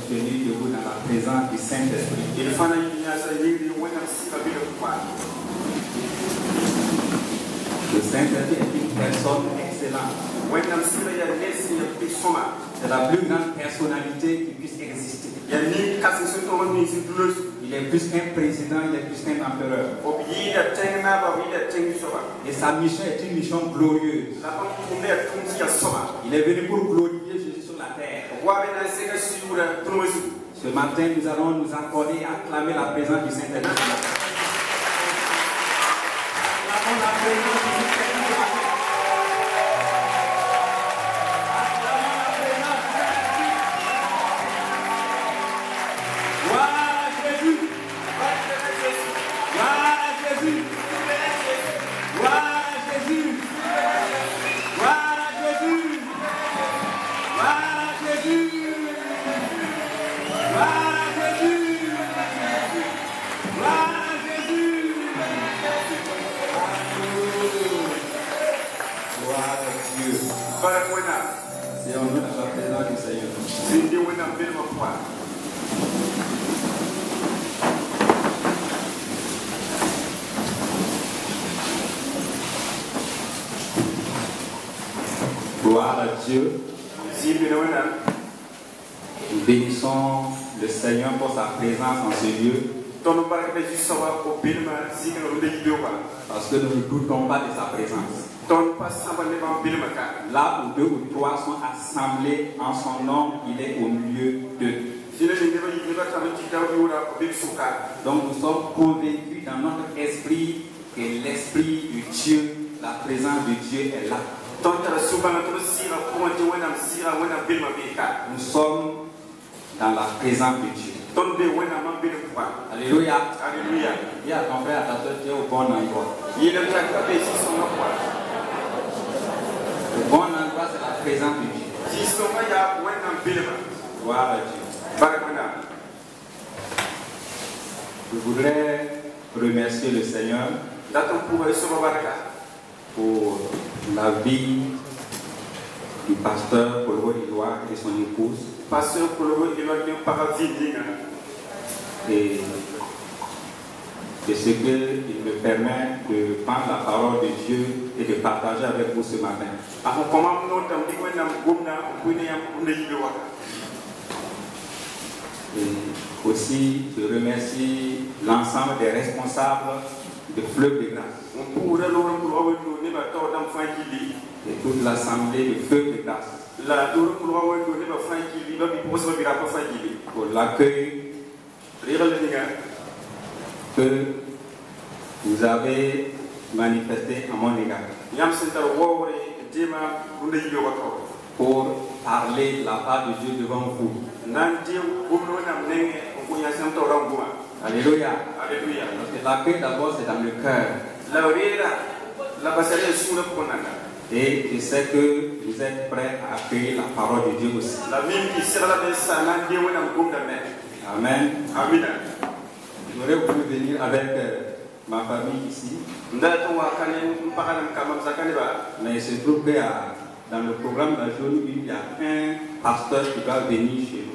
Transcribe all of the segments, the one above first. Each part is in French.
tenus debout dans la présence du Saint-Esprit. Le Saint-Esprit est une personne excellente. C'est la plus grande personnalité qui puisse exister. Il est plus qu'un président, il est plus qu'un empereur. Et sa mission est une mission glorieuse. Il est venu pour glorifier Jésus sur la terre. Ce matin, nous allons nous accorder et acclamer la présence du Saint-Esprit. Acclamons la présence du Saint-Esprit. C'est en nous dans la présence du Seigneur. Gloire à Dieu. Nous bénissons le Seigneur pour sa présence en ce lieu. Parce que nous ne doutons pas de sa présence. Là où deux ou trois sont assemblés en son nom, il est au milieu d'eux. Donc nous sommes convaincus dans notre esprit que l'esprit de Dieu, la présence de Dieu est là. Nous sommes dans la présence de Dieu. Alléluia. Alléluia. Dis à ton frère, à ta soeur, tu es au bon endroit. Le bon endroit, c'est la présence de Dieu. Gloire à Dieu. Je voudrais remercier le Seigneur pour la vie du pasteur Paul Edouard et son épouse. Pasteur Paul Edouard et ce qu'il me permet de prendre la parole de Dieu et de partager avec vous ce matin. Et aussi, je remercie l'ensemble des responsables de Fleuve de Grâce et toute l'assemblée de Fleuve de Grâce pour l'accueil que vous avez manifesté à mon égard pour parler de la part de Dieu devant vous. Alléluia. Alléluia. Parce que l'accueil d'abord c'est dans le cœur. Et je sais que vous êtes prêts à accueillir la parole de Dieu aussi. Amen. Amen. J'aurais voulu venir avec ma famille ici. Mais il se trouve que dans le programme de la journée, il y a un pasteur qui va venir chez nous.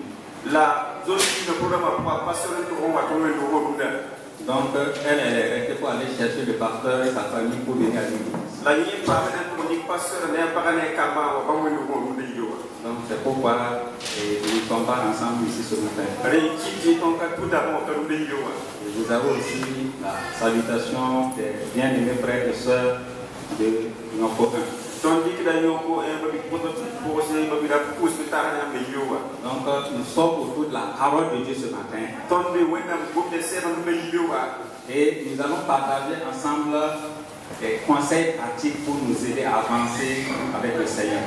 Donc elle est restée pour aller chercher le pasteur et sa famille pour venir à l'église. Donc c'est pourquoi nous ne sommes pas ensemble ici ce matin. Et vous avez aussi la salutation des bien-aimés frères et sœurs de nos copains. Donc nous sommes autour de la parole de Dieu ce matin. Et nous allons partager ensemble des conseils pratiques pour nous aider à avancer avec le Seigneur.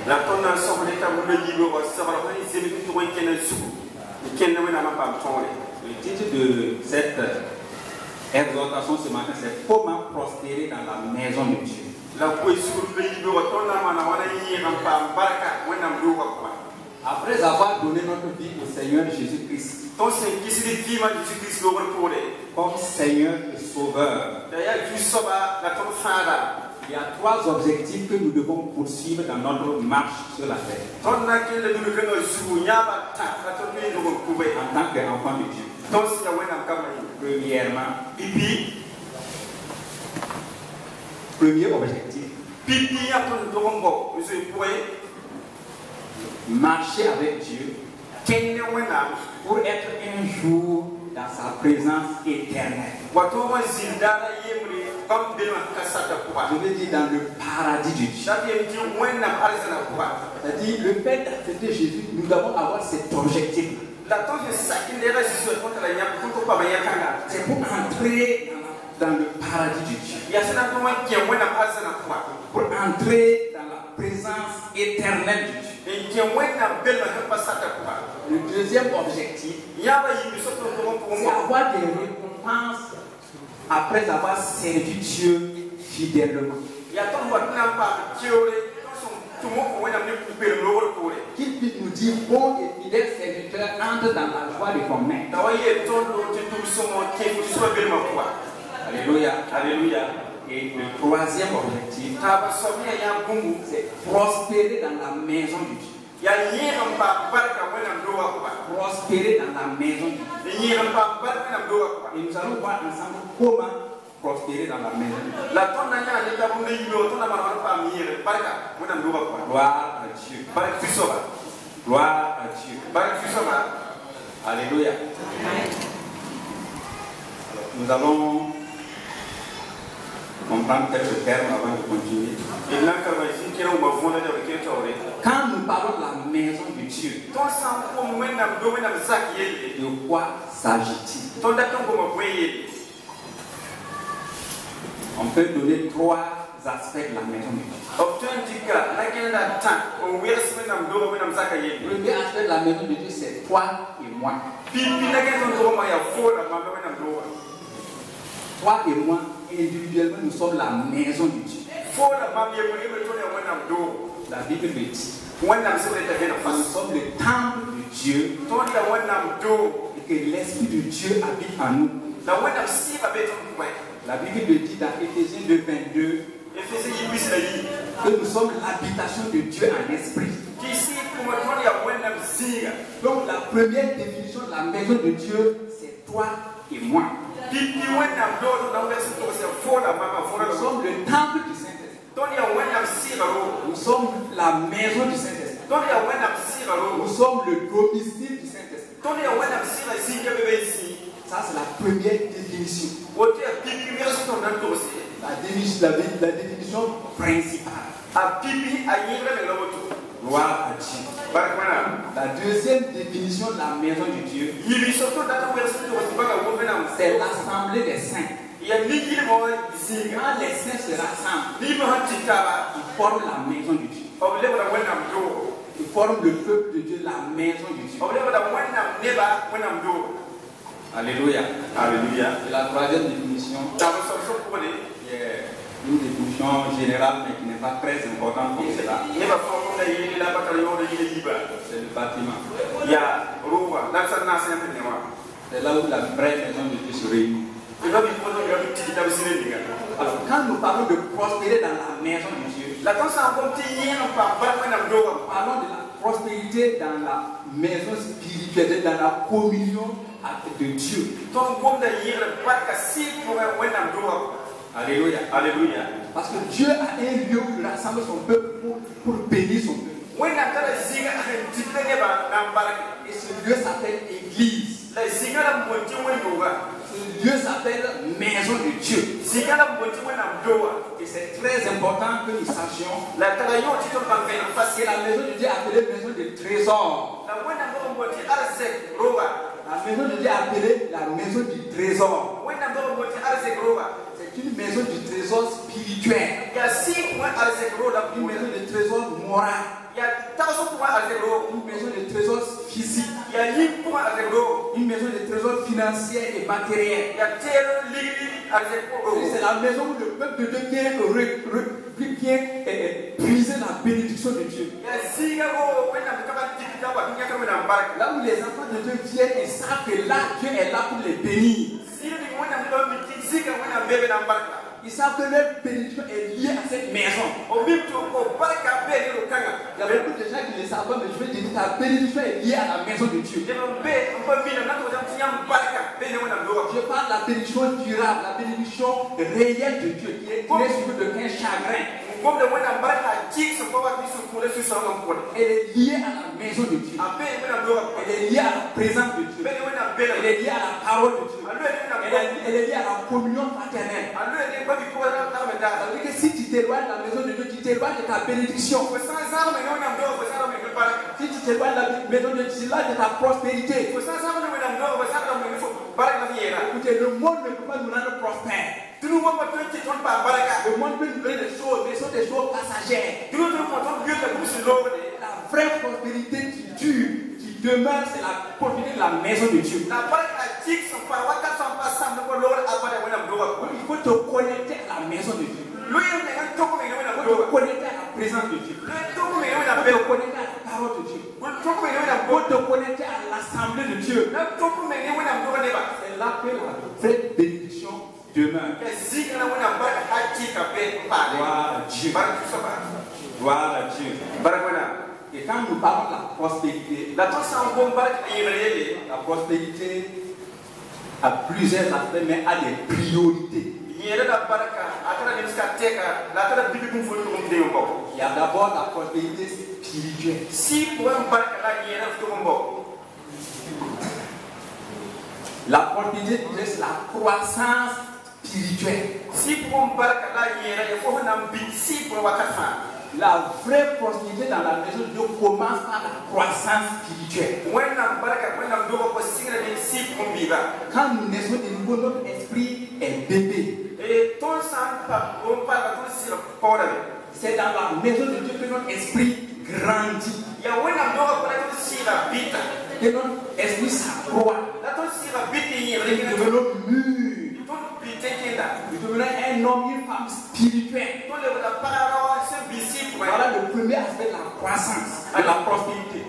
Le titre de cette exhortation ce matin, c'est comment prospérer dans la maison de Dieu. Après avoir donné notre vie au Seigneur Jésus-Christ comme Seigneur et Sauveur, il y a trois objectifs que nous devons poursuivre dans notre marche sur la terre. en tant qu'enfant de Dieu. Premièrement, premier objectif, marcher avec Dieu pour être un jour dans sa présence éternelle. Je veux dire dans le paradis de Dieu. C'est-à-dire le fait d'accepter Jésus, nous devons avoir cet objectif. C'est pour entrer dans le paradis de Dieu. Pour entrer dans la présence éternelle de Dieu. Le deuxième objectif, c'est avoir des récompenses après avoir servi Dieu fidèlement. Qu'il puisse nous dire, bon et fidèle serviteur, entre dans la joie de ton maître. Alléluia, alléluia. Et le troisième objectif, c'est prospérer dans la maison de Dieu. Prospérer dans la maison de Dieu. Et nous allons voir ensemble comment prospérer dans la maison de Dieu. Gloire à Dieu. Gloire à Dieu. Alléluia. Alors, nous allons comprendre quelques termes avant de continuer. Quand nous parlons de la maison de Dieu, de quoi s'agit-il? On peut donner trois aspects de la maison de Dieu. Le premier aspect de la maison de Dieu, c'est toi et moi. Toi et moi, individuellement, nous sommes la maison de Dieu. La Bible le dit. Nous sommes le temple de Dieu et que l'Esprit de Dieu habite en nous. La Bible le dit dans Éphésiens 2:22 que nous sommes l'habitation de Dieu en esprit. Donc la première définition de la maison de Dieu, c'est toi et moi. Nous sommes le temple du Saint-Esprit. Nous sommes la maison du Saint-Esprit. Nous sommes le domicile du Saint-Esprit. Ça, c'est la première définition. La définition principale. Gloire à Dieu. La deuxième définition de la maison de Dieu, c'est l'assemblée des saints. Quand les saints se rassemblent, ils forment la maison de Dieu. Ils forment le peuple de Dieu, la maison de Dieu. Alléluia. Alléluia. Et la troisième définition, une définition générale mais qui n'est pas très importante comme cela. C'est le bâtiment. C'est là où la vraie maison de Dieu se réunit. Alors, quand nous parlons de prospérer dans la maison de Dieu, parlons de la prospérité dans la maison spirituelle, dans la communion de Dieu. Alléluia. Alléluia. Parce que Dieu a un lieu où il rassemble son peuple pour bénir son peuple. Et ce lieu s'appelle Église. Ce lieu s'appelle Maison de Dieu. Et c'est très important que nous sachions que la maison de Dieu est appelée maison de trésor. La maison de Dieu est appelée la maison du trésor. C'est une maison du trésor spirituel. Une maison de trésor moral. Une maison de trésor physique. Une maison de trésor financier et matériel. C'est la maison où le peuple de Dieu vient puiser la bénédiction de Dieu. Là où les enfants de Dieu viennent et savent que là, Dieu est là pour les bénir. Ils savent que leur bénédiction est liée à cette maison. Il y a beaucoup de gens qui ne savent pas, mais je veux dire que ta bénédiction est liée à la maison de Dieu. Je parle de la bénédiction durable, la bénédiction réelle de Dieu qui est suivie de qu'un chagrin. Elle est liée à la maison de Dieu. Elle est liée à la présence de Dieu. Elle est liée à la parole de Dieu. Elle est liée à la communion fraternelle. C'est-à-dire que si tu t'éloignes de la maison de Dieu, tu t'éloignes de ta bénédiction. Si tu t'éloignes de la maison de Dieu, tu t'éloignes de ta prospérité. Écoutez, le monde ne peut pas nous rendre prospères. Le monde peut nous donner des choses, mais ce sont des choses passagères. La vraie prospérité qui dure, qui demeure, c'est la prospérité de la maison de Dieu. Il faut te connecter à la maison de Dieu. Il faut te connecter à la présence de Dieu. Il faut te connecter à la parole de Dieu. Il faut te connecter à l'assemblée de Dieu. C'est là que la vraie bénédiction demeure. Gloire à Dieu. Gloire à Dieu. Et quand nous parlons de la prospérité, la prospérité a plusieurs aspects, mais a des priorités. Il y a d'abord la prospérité spirituelle. La prospérité spirituelle, c'est la croissance spirituelle. La vraie prospérité dans la maison de Dieu commence par la croissance spirituelle. Quand nous naissons de nouveau, notre esprit est bébé. C'est dans la maison de Dieu que notre esprit grandit. Que notre esprit s'accroît. Nous devenons mûrs. Nous devenons un homme, une femme spirituelle. Voilà le premier aspect de la croissance, de la prospérité.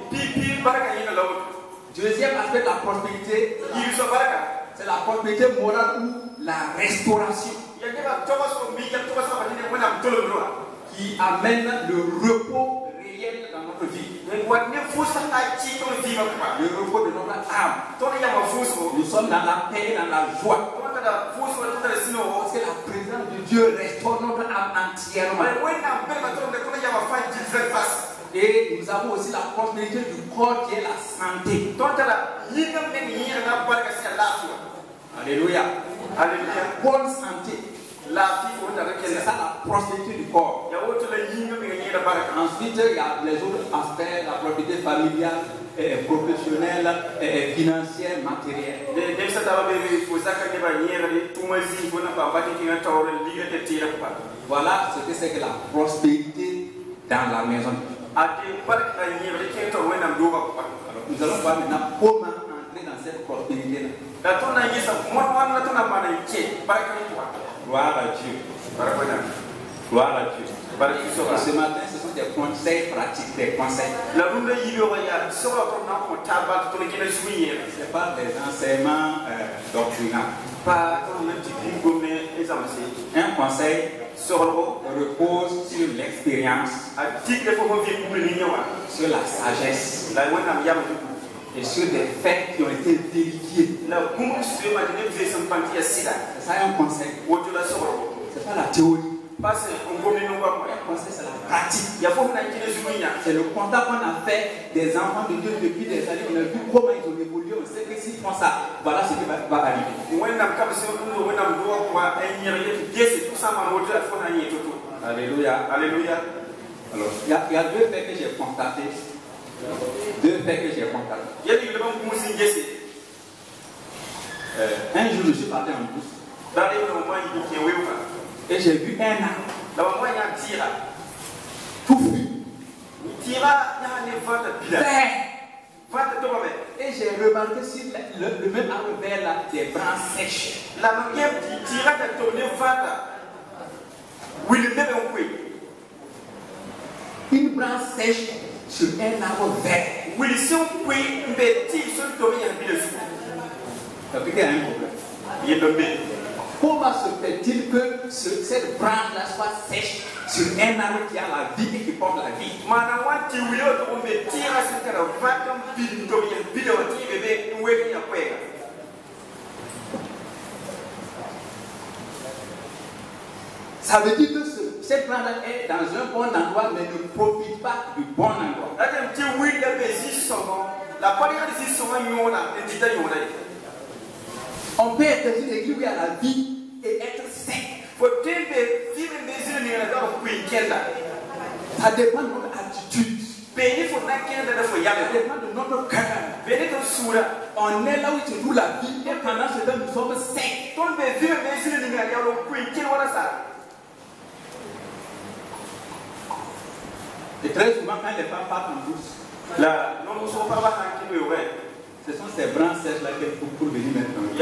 Deuxième aspect de la prospérité, c'est la prospérité morale ou la restauration. Qui amène le repos réel dans notre vie. Le repos de notre âme. Nous sommes dans la paix, dans la joie. Parce que la présence de Dieu restaure notre âme entièrement. Et nous avons aussi la prospérité du corps qui est la santé. Alléluia. Alléluia. Bonne santé. C'est ça la prospérité du corps. Ensuite, il y a les autres aspects, la prospérité familiale, professionnelle, financière, matérielle. Voilà ce que c'est que la prospérité dans la maison. Alors, nous allons voir maintenant comment entrer dans cette prospérité-là. Gloire à Dieu. Gloire à Dieu. Ce matin, ce sont des conseils pratiques, des conseils. Ce n'est pas des enseignements doctrinaux. Un conseil repose sur l'expérience, sur la sagesse et sur des faits qui ont été vérifiés. C'est ça un conseil. C'est pas la théorie. Un conseil, c'est la pratique. C'est le constat qu'on a fait des enfants de Dieu depuis des années. On a vu comment ils ont évolué. On sait que s'ils font ça, voilà ce qui va arriver. Alléluia. Alléluia. Alors, il y a deux faits que j'ai constatés. Un jour, je suis parti en bus. Et j'ai vu un arbre. Tout frit. Vert. Et j'ai remarqué sur le même arbre vert là, des branches sèches. Une branche sèche sur un arbre vert. Ça veut dire qu'il y a un problème. Comment se fait-il que cette branche-là soit sèche sur un arbre qui a la vie et qui porte la vie? Ça veut dire que cette branche est dans un bon endroit mais ne profite pas du bon endroit. On peut être dans une église où il y a la vie et être sec. Ça dépend de notre attitude. Ça dépend de notre cœur. On est là où se joue la vie et pendant ce temps nous sommes secs. Et très souvent quand les femmes partent en douce, ce sont ces branches sèches là qu'elles font pour venir mettre dans l'eau.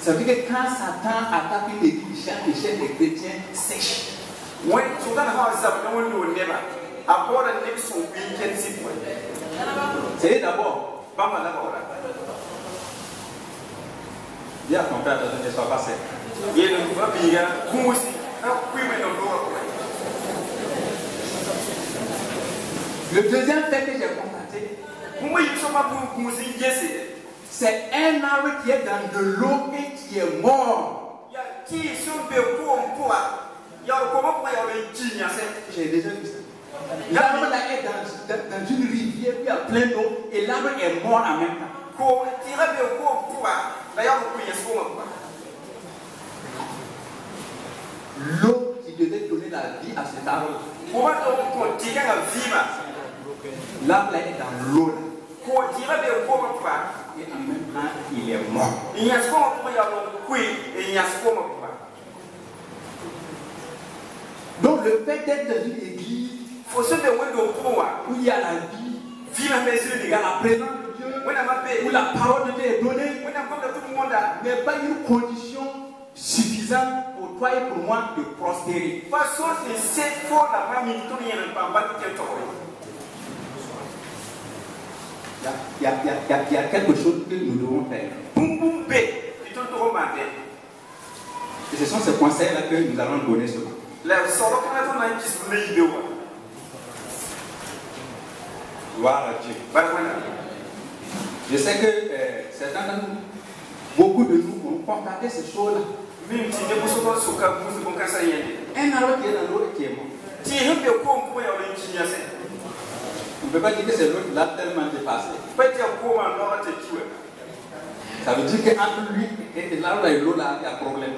Ça veut dire que quand Satan attaque une église, il cherche les chrétiens sèches. C'est d'abord. Dis à ton père de ne sois pas sec. Le deuxième fait que j'ai constaté, c'est un arbre qui est dans de l'eau et qui est mort. J'ai déjà vu ça. L'arbre là est dans une rivière où il y a plein d'eau et l'arbre est mort en même temps. L'eau qui devait donner la vie à cet arbre. L'arbre là est dans l'eau. Et en même temps, il est mort. Donc le fait d'être dans une église où il y a la vie, il y a la présence de Dieu, où la parole de Dieu est donnée, n'est pas une condition suffisante pour toi et pour moi de prospérer. Il y a quelque chose que nous devons faire. Et ce sont ces conseils-là que nous allons donner ce matin. Gloire à Dieu. Je sais que certains d'entre nous, beaucoup de nous ont constaté ces choses-là. Un arbre qui est dans l'eau et qui est mort. On ne peut pas dire que c'est l'autre qui l'a tellement dépassé. Ça veut dire qu'entre lui et l'arbre et l'eau, là, il y a problème.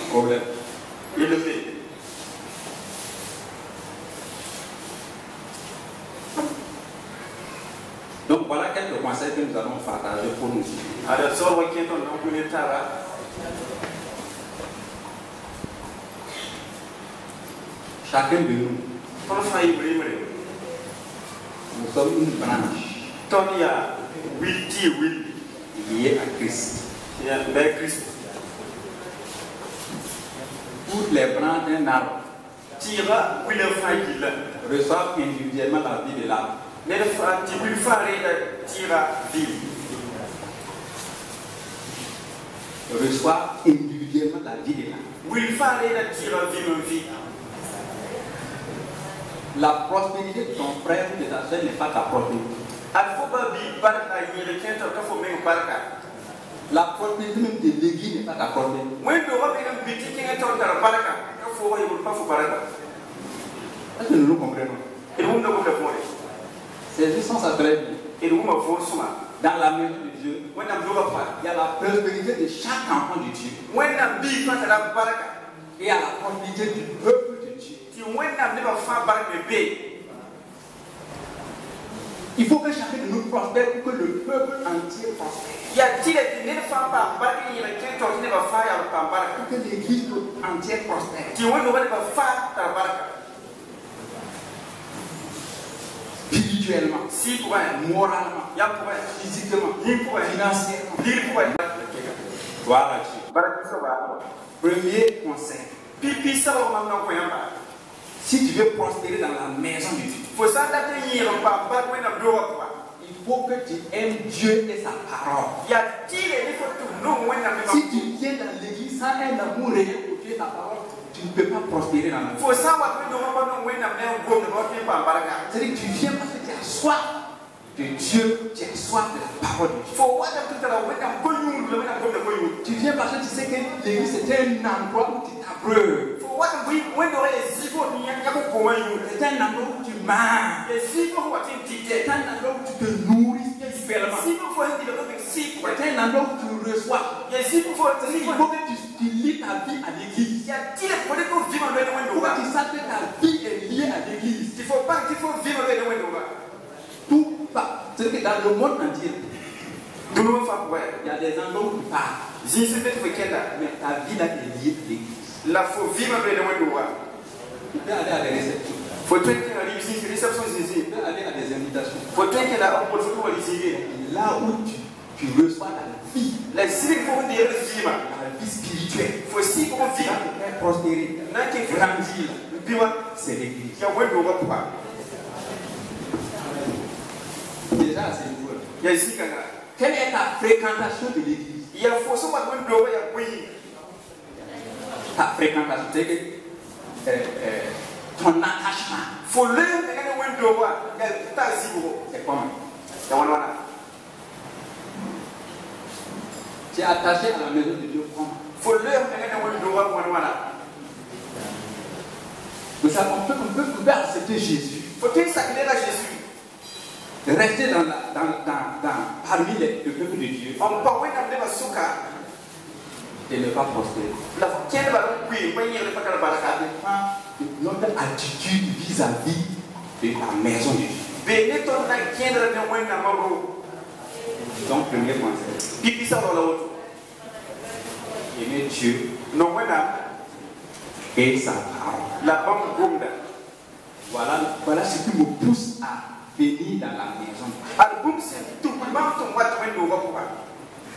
Problème. Donc voilà quelques conseils que nous allons partager pour nous. Chacun de nous, nous sommes une branche liée à Christ. Toutes les branches d'un arbre reçoivent individuellement la vie de l'arbre. Reçoivent individuellement la vie de l'arbre. La prospérité de ton frère ou de ta soeur n'est pas ta prospérité. La prospérité même de l'église n'est pas ta prospérité. Est-ce que nous nous comprenons? C'est sans ça très bien. Dans la maison de Dieu, il y a la prospérité de chaque enfant de Dieu. Et il y a la prospérité du peuple de Dieu. Il faut que chacun de nous prospère pour que le peuple entier prospère. Pour que l'église entière prospère. Spirituellement, moralement, physiquement, financièrement. Voilà. Premier conseil. Si tu veux prospérer dans la maison de Dieu, il faut que tu aimes Dieu et sa parole. Si tu viens dans l'église sans un amour réel pour Dieu et sa parole, tu ne peux pas prospérer dans la vie. C'est-à-dire que tu viens parce que tu as soif de Dieu, tu as soif de la parole de Dieu. Tu viens parce que tu sais que l'église c'est un endroit où tu t'abreuves. C'est un endroit où tu manges. C'est un endroit où tu te nourris spirituellement. C'est un endroit où tu reçois. Il faut que tu lis ta vie à l'église. Il faut que tu saches que ta vie est liée à l'église. Tout part. C'est que dans le monde entier, il y a des endroits où tu pars. Mais ta vie là est liée à l'église. Tu peux aller à des réceptions. Tu peux aller à des invitations. Là où tu reçois la vie. La vie spirituelle. Tu vas te faire prospérer. Grandir. C'est l'église. Déjà à ce niveau-là. Quelle est ta fréquentation de l'église? Ta fréquentation, c'est que ton attachement. C'est comment? Tu es attaché à la maison de Dieu comment? Vous savez, on peut accepter Jésus. Rester parmi le peuple de Dieu et ne pas prospérer. Ça dépend de notre attitude vis-à-vis de la maison de Dieu. Donc, premier conseil. Aimer Dieu et sa parole. Voilà ce qui me pousse à venir dans la maison.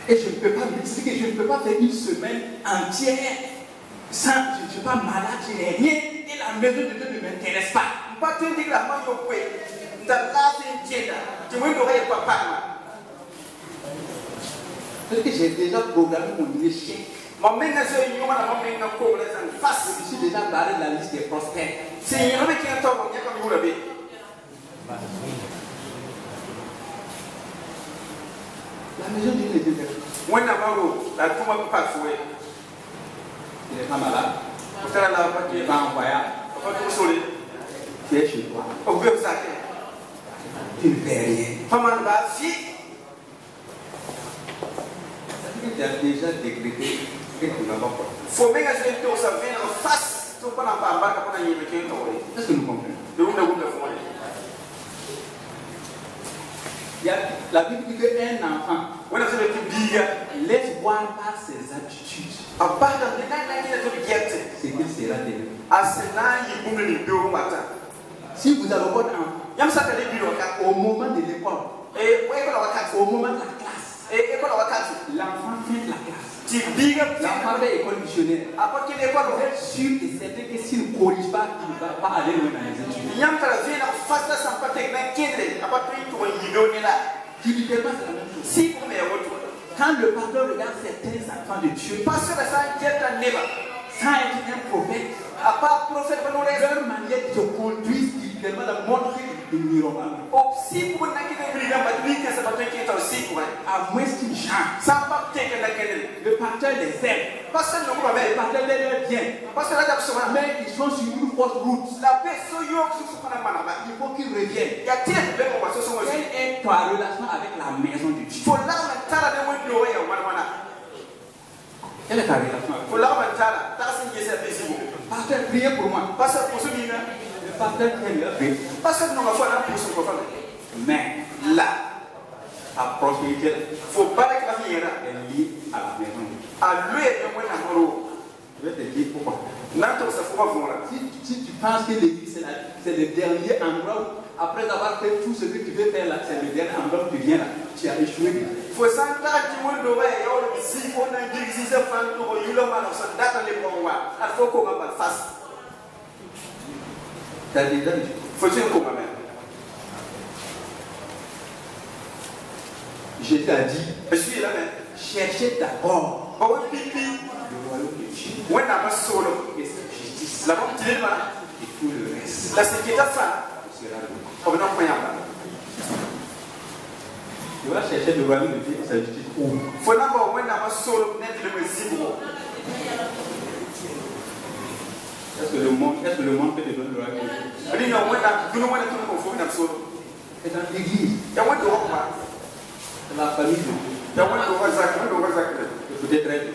Et je ne peux pas m'expliquer, je ne peux pas faire une semaine entière sans, je ne suis pas malade, je n'ai rien, et la maison de Dieu ne m'intéresse pas. Parce que j'ai déjà programmé mon échec. Je suis déjà barré de la liste des prospères. La maison de Dieu est différente. Tu n'es pas malade. Tu n'es pas en voyage. Tu es chez toi. Tu ne fais rien. Tu as déjà décrété que tu n'as pas quoi. Est-ce que nous comprenons? La Bible dit qu'un enfant laisse voir par ses attitudes c'est qu'il sera demain. Si vous avez votre enfant, au moment de l'école, au moment de la classe, l'enfant fait la classe. L'enfant fait école missionnaire. Vous êtes sûr et certain que s'il ne corrige pas, il ne va pas aller loin dans les études. Typiquement, c'est la même chose. Quand le pasteur regarde certains enfants de Dieu, sans être un prophète, leur manière de se conduire spirituellement montre qu'ils n'iront pas. À moins qu'ils chantent, le pasteur les aime. Le pasteur les aime bien. Mais ils sont sur une fausse route. Il faut qu'ils reviennent. Quelle est ta relation avec la maison de Dieu? Quelle est ta relation avec Dieu? Pasteur, priez pour moi. Le pasteur très bien fait. Mais là, la prospérité est liée à la maison de Dieu. Je vais te dire pourquoi. Si tu penses que l'église c'est le dernier endroit où, après avoir fait tout ce que tu veux faire là, c'est le dernier endroit où tu viens là, tu as échoué. faut s'entendre du monde d'oreille, si on a dit que c'est fan, on y l'a mal, on s'en date les bons rois. Il faut qu'on va pas face. T'as dit, faut dire qu'on va même. Jésus a dit, je suis là, mais cherchez d'abord le royaume de Dieu. On a ma solo. Et sa justice. La bonne idée, Et tout le reste la sécurité ça. sera donné. On n'a pas Tu vas chercher le royaume de Dieu et sa justice. Où? faut d'abord, on a ma solo, net le zéro. Est-ce que le monde peut te donner le royaume de Dieu? On dit non, on a tout le monde qui nous confond dans solo. C'est dans l'église. Il y a moins de repas. C'est la famille de Dieu. Il y a moins de repas. Peut-être être.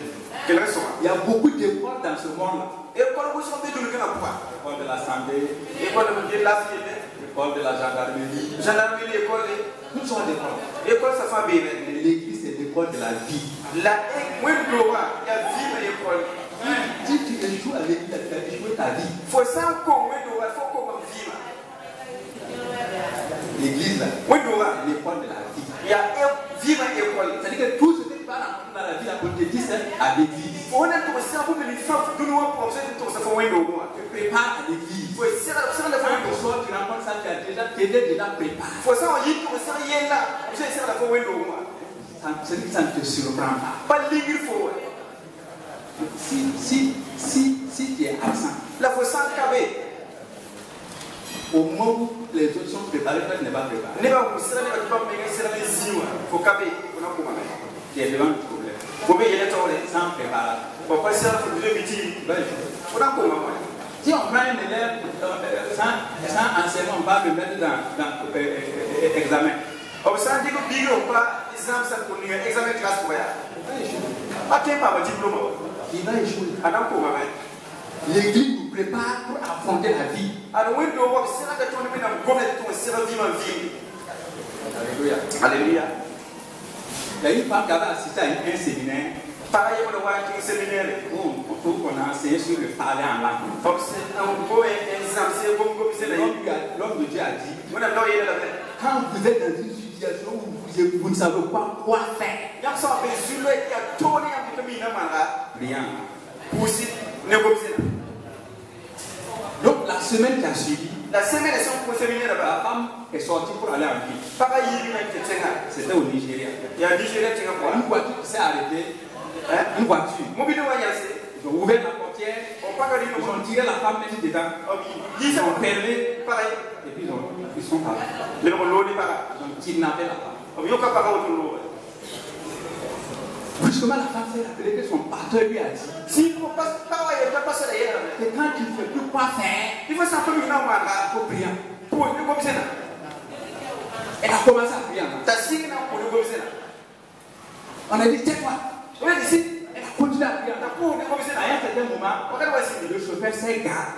Quelle raison? Il y a beaucoup d'écoles dans ce monde-là. Et quand vous sortez de l'école, L'école de la santé, l'école de la vie, l'école de la gendarmerie, gendarmerie, l'école, toutes sortes d'écoles. l'école, ça fait bien. Mais l'église, c'est l'école de la vie. La moins de repas, il y a vie à l'école. Si tu échoues à l'église, tu as échoué ta vie. Il faut ça qu'on il faut qu'on vive. L'église, là, Moins de repas. c'est l'école de la vie. Il y a vivre à l'école. C'est-à-dire que tout ce que tu vas rencontrer dans la vie, on te dit, c'est à l'église. On a tout ça pour les femmes de nous pour ça tout ça pour window. Tu prépares à l'église. Faut c'est la Quand tu sors, tu rencontres ça, tu es déjà préparé. faut ça on y tout ça y est là. C'est la pour window. Ça ne te surprend pas. Pas libre faut. Si tu es absent, La faut ça cabé. au moment où les autres sont préparés, toi tu n'es pas préparé. Ne pas vous ça ne pas mais c'est la zio. Faut cabé. On a comment. Tu es devant le problème. Faut bien y aller tourner. Sans préparation. Pour pas ça faut deux meetings. On a comment. Si on prend un élève sans enseignement, on va le mettre dans examen. On ça dit que bigro pas examen ça pour nous examen classe pour ya. Pas qu'un pas diplôme. Il va échouer. Adam comment. L'église nous prépare pour affronter la vie. Alors window wa c'est là que tu ne peux pas goûter ton cerveau vivant vie. Alléluia. Alléluia. Il y a une femme qui avait assisté à un séminaire Pareil, on a un séminaire. où on a enseigné sur le parler en langue. L'homme de Dieu a dit, quand vous êtes dans une situation où vous ne savez pas quoi faire, rien. Donc la semaine qui a suivi, La semaine est séminaire la là-bas. femme est sortie pour aller en ville. Pareil, C'était au Nigeria. il y a un Nigérien qui est Une voiture qui s'est arrêtée. Une voiture. mobile. Ils ont ouvert la portière. Ils ont tiré la femme même dedans. Ils ont perdu. Pareil. Et puis ils sont partis. Le monde pas. Ils ont kidnappé la femme. Il y a pas parole autour. Brusquement, la femme s'est rappelée que son pasteur lui a dit Si vous passez pas, il n'y a pas ça d'ailleurs. que quand tu ne sais plus quoi faire, Il faut s'en faire une heure. il faut prier. Pour le gobseau. Elle a commencé à prier. Ta signe pour le gobseau. On a dit tais-toi. On a dit si. Elle a continué à prier. Pour le gobseau. À un certain moment, le chauffeur s'est garé.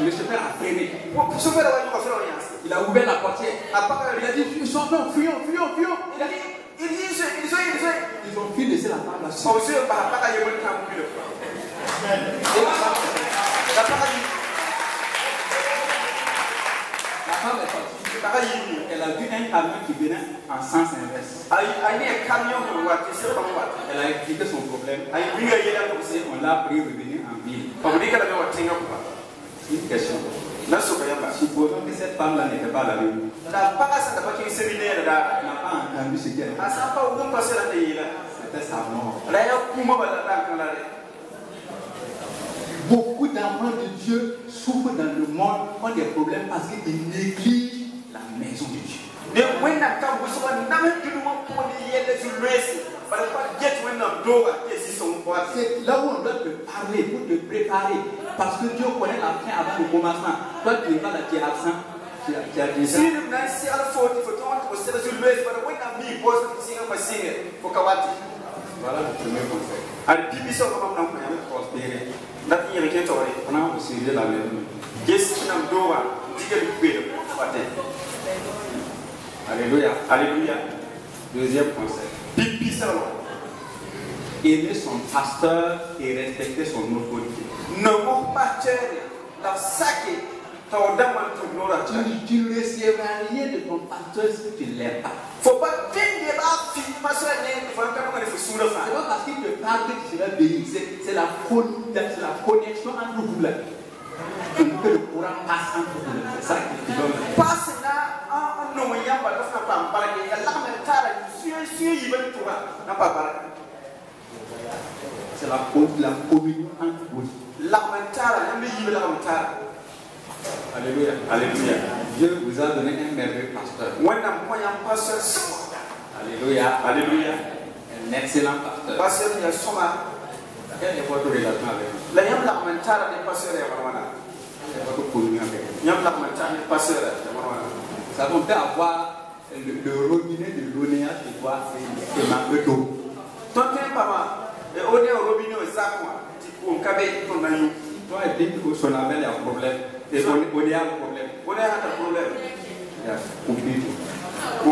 Le chauffeur a freiné. Pour sauver la voiture, Il a ouvert la portière. Il a dit sortons, fuyons. il a dit, Ils ont pu laisser la femme là-dessus. on sait pas y avoir un peu de La femme est partie. Elle a vu un camion qui venait en sens inverse. Elle a expliqué son problème. On l'a pris revenir en ville. Une question. Supposons que cette femme-là n'était pas là. Elle n'a pas entendu ce qu'elle a dit. C'était sa mort. Beaucoup d'enfants de Dieu souffrent dans le monde, ont des problèmes parce qu'ils négligent la maison de Dieu. C'est là où on doit te parler pour te préparer. Parce que Dieu connaît la fin avant le commencement. Toi, tu n'es pas là, tu es absent. Tu as déjà. Voilà le premier conseil. Prospérer. On a aussi la maison. Alléluia. Alléluia. Deuxième conseil. Aimer son pasteur et respecter son autorité. Non, mon pasteur, la sac, Tu ne recevras rien de ton pasteur si tu ne l'aimes pas. Faut pas tenir à passer C'est pas parce qu'il te parle que tu seras béni. C'est la connexion entre vous là. Que le courant passe entre vous là. C'est ça qui te donne. C'est la communion entre vous. Alléluia. Alléluia. Dieu vous a donné un merveilleux pasteur. Alléluia. Alléluia. Un excellent pasteur. Quelle est votre relation avec lui? C'est votre communion avec lui. Ça peut avoir le robinet de l'Onéa chez toi et manque d'eau. Toi, et dit que son avel a un problème. Et on a un problème. Il y a coupé tout. On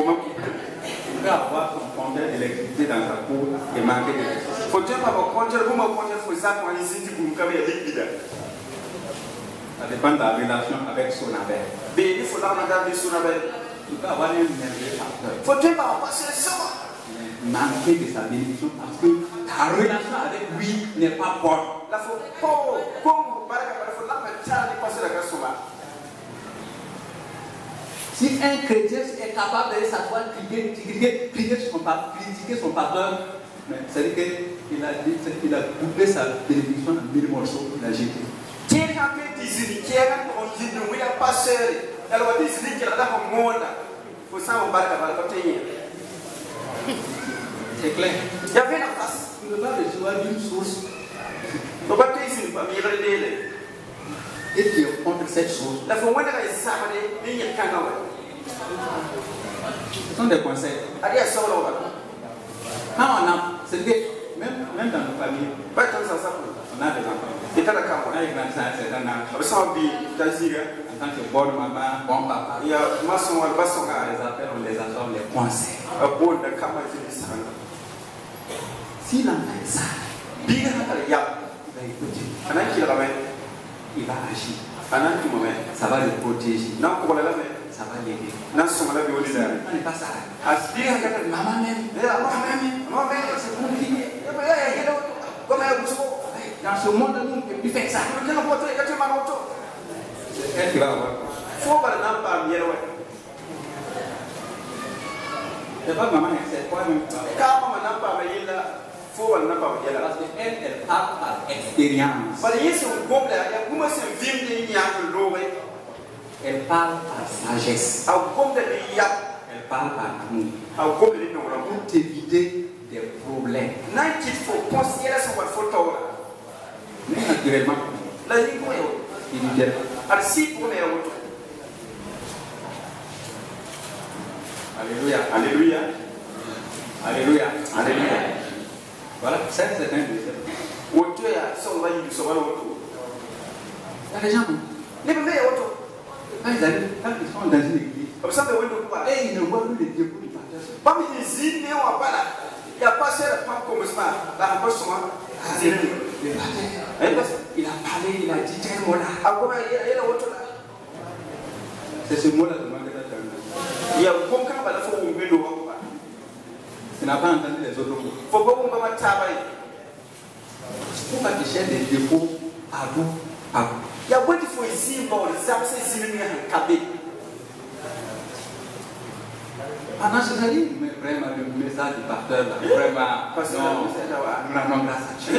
peut avoir son compteur d'électricité dans sa cour et manquer d'électricité. Ça dépend de la relation avec son avel. Tu peux avoir un merveilleux pasteur. Manquer de sa bénédiction parce que ta relation avec lui n'est pas bonne. Si un chrétien est capable de s'asseoir, critiquer son pasteur, c'est-à-dire qu'il a coupé sa bénédiction en 1000 morceaux, il a jeté. C'est clair. Tu ne peux pas recevoir d'une source et tu es contre cette source. Ce sont des conseils. Quand on a, c'est que même dans nos familles, on a des enfants. On a grandi à un certain âge. En tant que bonne maman, bon papa, on les appelle, on les assure, on les conseille. Si l'enfant est sage, il va écouter. Il va agir. Ça va le protéger. Ça va l'aider. On n'est pas sage. Maman même. C'est compliqué. Dans ce monde, nous ne pouvons plus faire ça. C'est elle qui va avoir. C'est pas maman, c'est quoi même? Parce qu'elle parle par expérience. Elle parle par sagesse. Elle parle par amour. Pour t'éviter des problèmes. Mais naturellement, il nous dit. Alléluia. Alléluia. Alléluia. Alléluia. Voilà, c'est un deuxième. Il y a des gens, quand ils sont dans une église, et ils ne voient plus les débouts du pasteur. Il a parlé, il a dit tel mot-là. C'est ce mot-là que moi je tu n'as pas entendu les autres mots. Pourquoi tu cherches des défauts à vous? Pendant ce temps, mais vraiment le message du pasteur là, vraiment, non, nous rendons grâce à Dieu.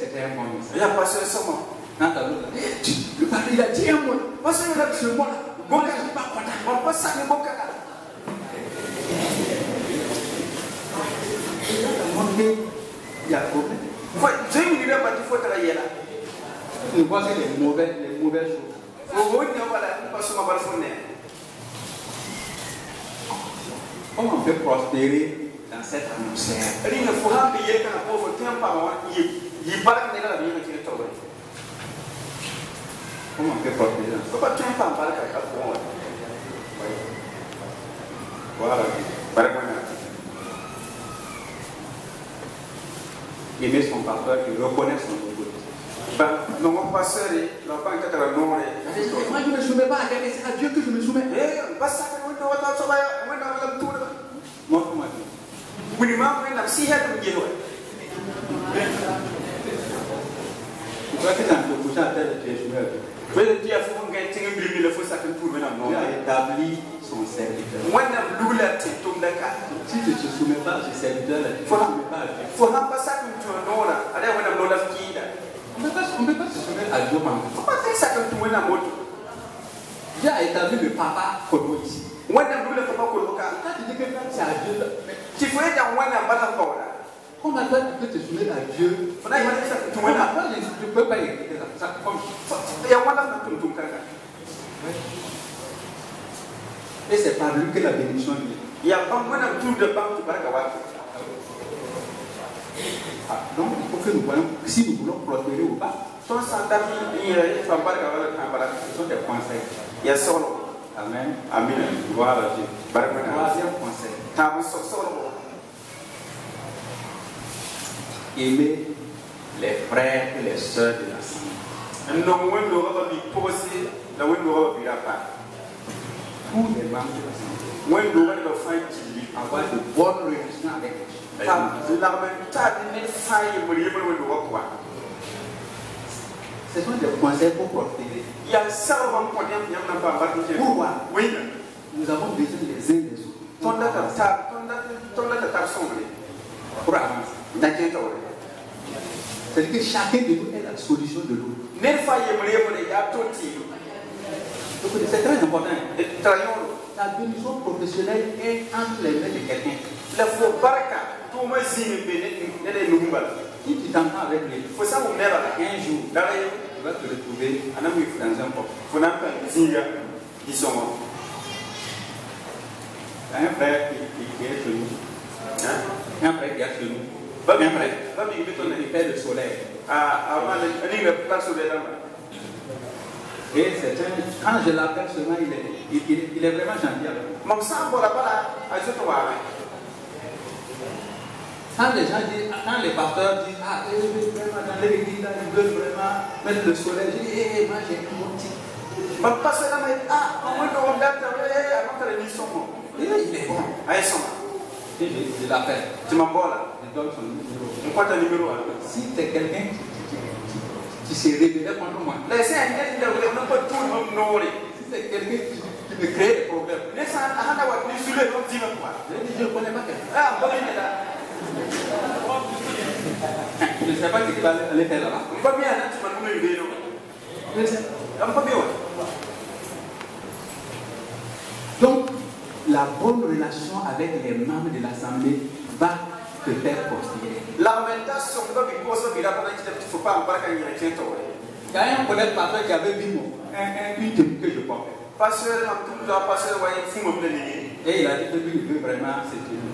C'était un bon message. Quand tu as l'autre, le pasteur il a dit un mot, parce que ce mot là, bon, je ne suis pas content. Il y a un problème. Tu vois que les mauvaises choses. Comment on peut prospérer dans cette atmosphère? Comment on peut prospérer dans cette atmosphère? Voilà. Aimer son pasteur, il reconnaît son autorité. Non, mon pasteur, la banque est à la non. Moi, je ne me soumets pas à quelqu'un, c'est à Dieu que je me soumets. Pas ça, on doit avoir tout. Montre-moi. Vous ne m'avez pas si elle me dit. Tu vois que dans le prochain appel, tu es soumets. Je vais dire, il faut que tu aies le faux sac pour maintenant. Dieu a établi son serviteur. Si tu ne te soumets pas à ce serviteur, tu ne te soumets pas à Dieu. Il faut pas ça que tu en auras. Allez, on a l'olaf qui est. On ne peut pas se soumettre à Dieu. Pourquoi c'est ça que tu es en moto? Dieu a établi le papa Kodo ici. On a le papa Kodo. Quand tu dis que c'est à Dieu, tu faut être en one à Balambola. Comment toi tu peux te soumettre à Dieu? On a dit ça que tu es Moi, je ne peux pas écouter ça. Il y a one à tout le monde. Et c'est par lui que la bénédiction vient. Il y a pas moins de tour de banque qui va avoir. Donc, il faut que nous voyons si nous voulons prospérer ou pas. Son santafi, il faut pas avoir le travail. Ce sont des conseils. Il y a solo. Amen. Amen. Gloire à Dieu. Troisième conseil. Aimer les frères et les sœurs de l'assemblée. Non, on doit be posé, la on doit be là-bas. Tous les membres de l'assemblée. On doit le faire qui avoir de bonnes relations avec eux. Ce sont des conseils pour prospérer. Il y a ça avant qu'on ait un pourquoi? Oui. Nous avons besoin les uns des autres. Ton pour avancer. C'est-à-dire que chacun de nous est la solution de l'autre. C'est très important. La bénédiction professionnelle est entre les mains de quelqu'un. Si tu t'entends avec lui, un jour, tu vas te retrouver dans un poste. Un frère qui est chez nous. Un frère qui est chez nous. Un frère qui fait le soleil. Et quand je l'appelle seulement, il est vraiment gentil avec moi. Quand les gens disent, quand les pasteurs disent, vraiment dans l'église, ils veulent vraiment mettre le soleil, je dis, moi j'ai un bon type. Il est bon. Je l'appelle. Tu m'envoies là. Je donne son numéro. Si c'est quelqu'un qui s'est révélé contre moi, si c'est quelqu'un qui me crée des problèmes, je ne connais pas quelqu'un. Je ne sais pas ce qu'il va aller faire là-bas. Donc, la bonne relation avec les membres de l'Assemblée va te faire prospérer. Il y a un collègue pasteur qui avait vu une tenue que je portais. Et il a dit que lui, il veut vraiment cette tenue.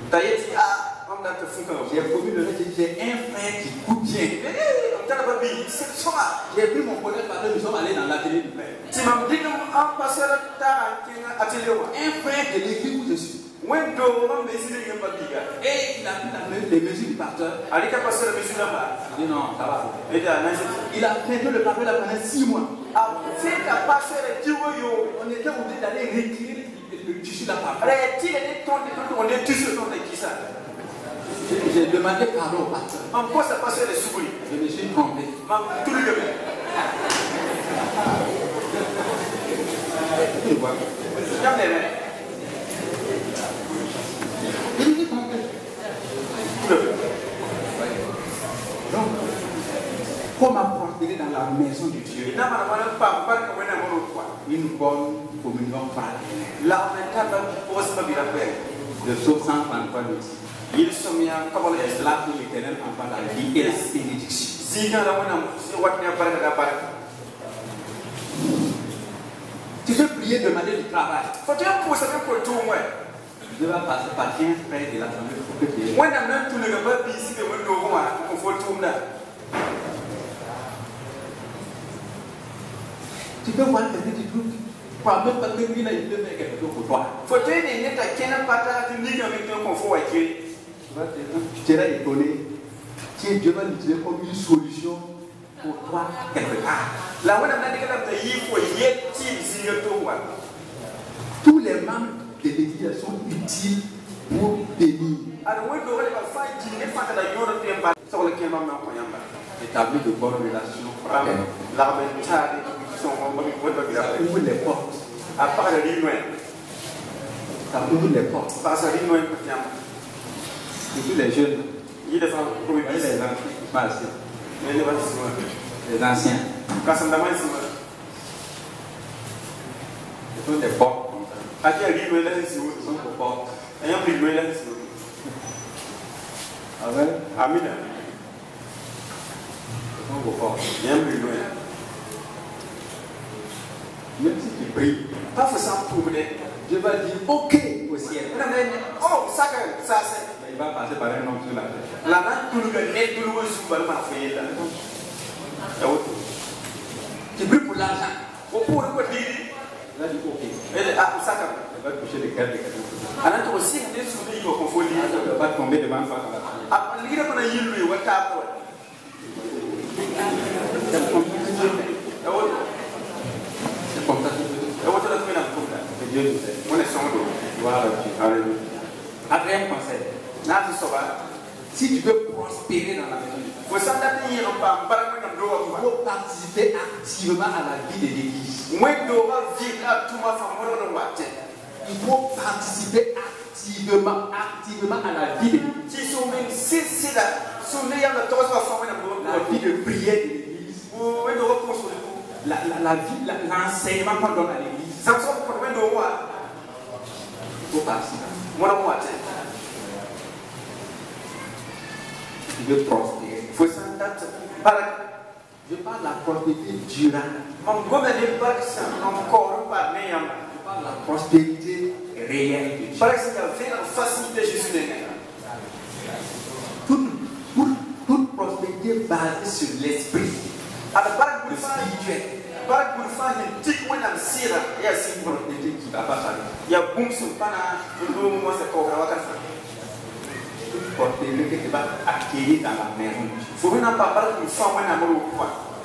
J'ai promis de dire, j'ai un frère qui coûte bien. J'ai pris mon collègue pasteur, nous sommes allés dans l'atelier du frère. Un frère de l'église où je suis. Et il a pris les mesures du pasteur. Il dit non, ça va. Il a fait le pasteur pendant 6 mois. On était obligé d'aller retirer le tissu de la parole. J'ai demandé pardon au pasteur. Je me suis trompé. Donc, comment prospérer dans la maison de Dieu? Une bonne communion fraternelle. Le psaume 133 nous dit. Il sommeille comme les là où l'Éternel entend la vie et la bénédiction. Tu veux prier, demander du travail. Tu vas passer par 15 frères de l'Assemblée pour que tu aies. Tu peux voir quelqu'un qui trouve. Même pas que lui, il peut faire quelque chose pour toi. Tu seras étonné. Dieu va l'utiliser comme une solution pour toi quelque part. Tous les membres de l'église sont utiles pour bénir. Établir de bonnes relations. Ça ouvre les portes. Ça ouvre les portes. Surtout les jeunes. Les anciens. Ce sont des portes. Amen. Même si tu pries, Dieu va dire ok au ciel. Il va passer par un homme sur la terre. Tu pries pour l'argent. Il va dire ok. Il va toucher les cœurs de quelqu'un. Il va tomber devant toi. C'est comme ça que Dieu nous aide. Quatrième conseil. Si tu veux prospérer dans la maison de Dieu, il faut participer activement à la vie de l'église. Il faut participer activement à la vie de l'église. La vie de prière de l'église. L'enseignement qu'on donne à l'église. Il faut participer. Tu veux prospérer. Je parle de la prospérité durable. Je parle de la prospérité réelle de Dieu. Toute prospérité basée sur l'esprit, le spirituel. Prospérité qui va pas s'arrêter. Toute prospérité que tu vas acquérir dans la maison de Dieu.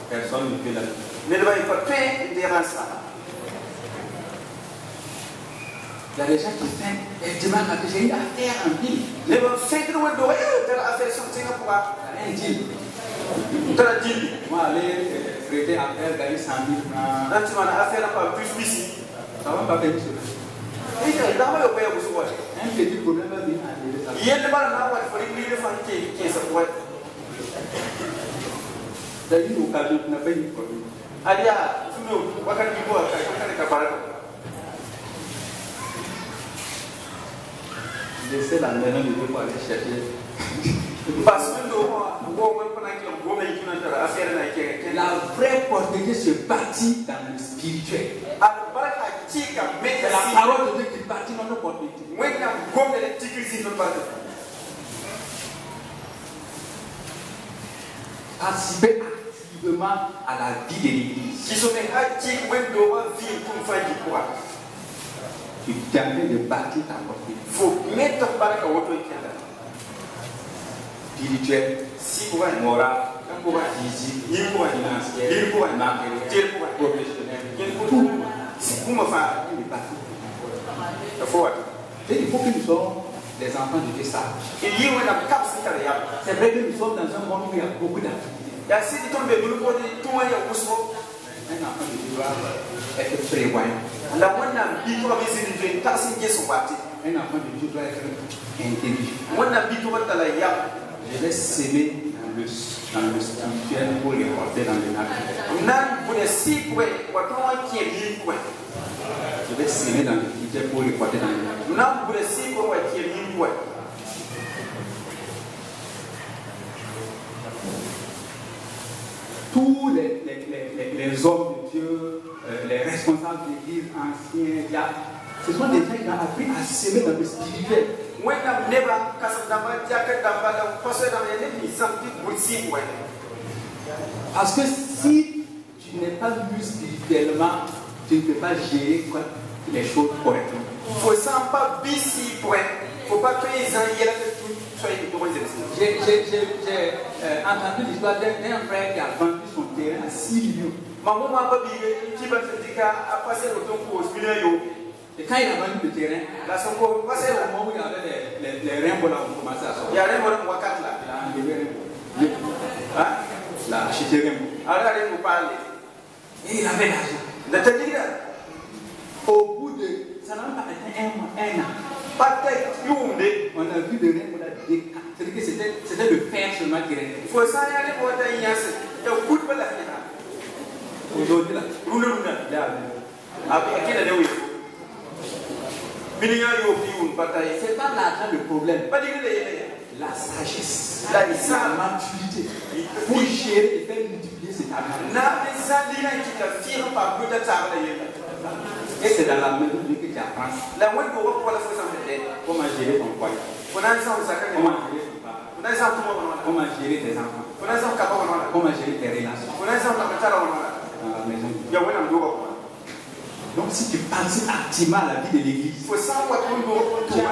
Personne ne peut la dire. Il y a des gens qui font effectivement que j'ai une affaire en ville. Un deal. Moi, aller prêter affaire, gagner 100 000 francs. Ça va pas payer cela. Un petit problème va venir enlever ça. C'est une occasion qui n'a pas eu de problème. Laissez la maison de Dieu pour aller chercher. La vraie prospérité se bâtit dans le spirituel. C'est la parole de Dieu qui bâtit notre prospérité. Participer activement à la vie de l'église. Tu permets de bâtir ta prospérité. Spirituel, moral, physique, financier, matériel, professionnel. Tout. Il faut que nous soyons des enfants de Dieu sages. C'est vrai que nous sommes dans un monde où il y a beaucoup d'activités. Un enfant de Dieu doit être prévoyant. Un enfant de Dieu doit être intelligent. Je vais s'aimer dans le spirituel pour les porter dans le naturel. Je vais s'aimer dans le spirituel pour les porter dans le naturel. Tous les hommes de Dieu, les responsables de l'église, anciens, ce sont des gens qui ont appris à s'aimer dans le spirituel. Parce que si tu n'es pas vu spirituellement, tu ne peux pas gérer les choses correctement. J'ai entendu l'histoire d'un frère qui a vendu son terrain à 6 millions. Maman m'a pas dit qui va se dire à passer le temps pour se millions. Et quand il a vendu le terrain, là, son corps, c'est au moment où il y avait les reins pour commencer à sortir. Il y a rien pour le Wakat là. Il a enlevé les reins. Hein? Il a acheté les reins. Alors, allez vous parler. Et il avait l'argent. Au bout de. Ça n'a pas été un an. On a vu le rein, on a dit. C'est-à-dire que c'était le fer seulement qui restait. Il faut ça y aller pour être un yasse. Il y a beaucoup de la vie. Aujourd'hui là. C'est pas l'argent le problème. La sagesse, la maturité. Pour gérer et faire multiplier cet argent. Et c'est dans la maison de Dieu que tu apprends. Comment gérer ton foyer. Comment gérer ton papa. Comment gérer tes enfants. Comment gérer tes relations. Dans la maison de Dieu. Donc si tu participes activement à la vie de l'église, tu es en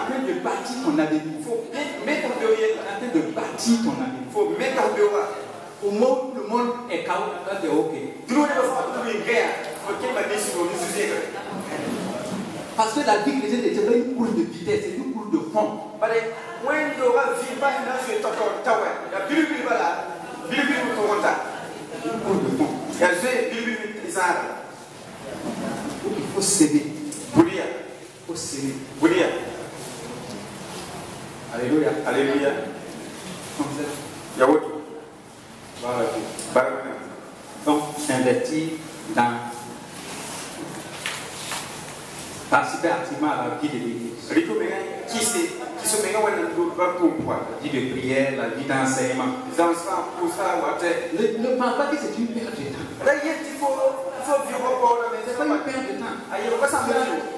train de bâtir ton avenir. Il faut mettre en train de bâtir ton avenir. Il faut mettre en dehors. Au moment où le monde est chaos, là tu es ok. Parce que la vie chrétienne est une course de vitesse, c'est une course de fond. Il faut s'aider. Il faut s'aider. Alléluia. Alléluia. Donc, s'investir dans. Participer activement à la vie de l'église. La vie de prière, la vie d'enseignement. Ne pense pas que c'est une perte de temps. C'est pas une perte de temps. Tu